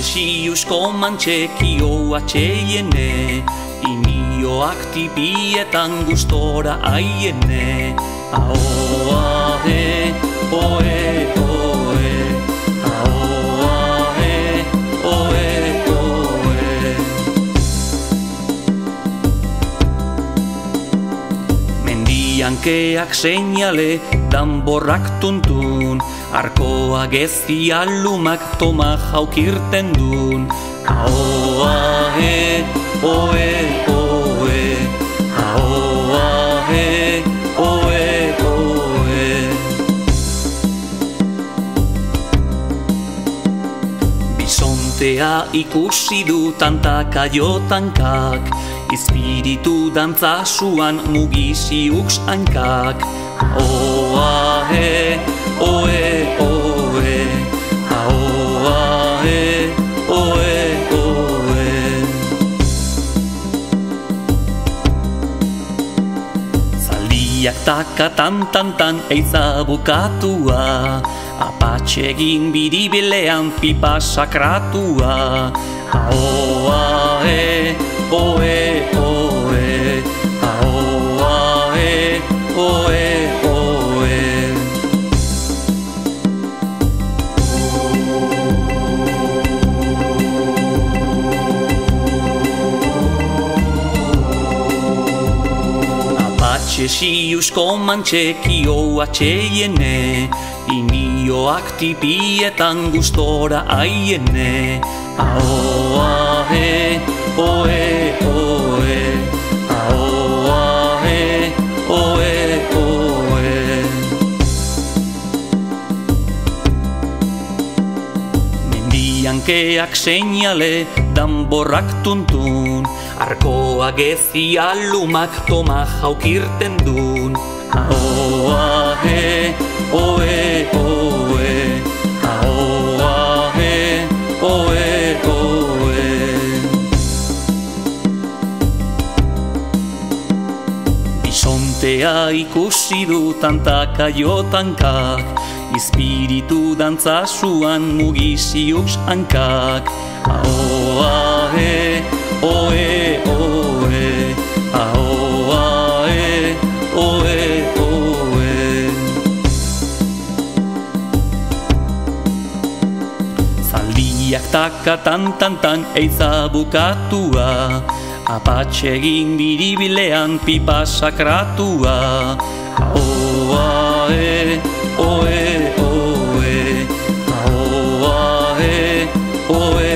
siusko mantxekio atxeiene, inioak tipietan gustora aiene. Ahoahe, oe, oe, ahoahe, oe, oe. Mendiankeak seinale, danborrak tuntun, arkoa gezi alumak toma jaukirten dun. Ahoahe, oe, oe, ahoahe, oe, oe. Bisontea ikusi du tantaka jotankak, espiritu dantzasuan mugiziuks hankak. Ahoahe, oe, oe, ahoahe, oe, oe. Zaldiak taka tan eiza bukatua, apatxegin biribilean pipa sakratua. Ahoahe, oe, oe, ahoahe, oe, oe. Apatxe siusko mantxekio atxeiene, inioak tipietan gustora aiene. Ahoahe, oe, oe, ahoahe, oe, oe. Mendiankeak seinale, danborrak tuntun, arkoa gezi alumak toma jaukirten dun. Ahoahe, oe, oe, ahoahe, oe, oe. Bisontea ikusi du tantaka jotankak, espiritu dantzasuan mugiziuks hankak. Ahoahe, oe, oe, ahoahe, oe, oe. Zaldiak taka tan eiza bukatua, apatxegin biribilean pipa sakratua. Ahoahe, oe, oe, ahoahe, oe,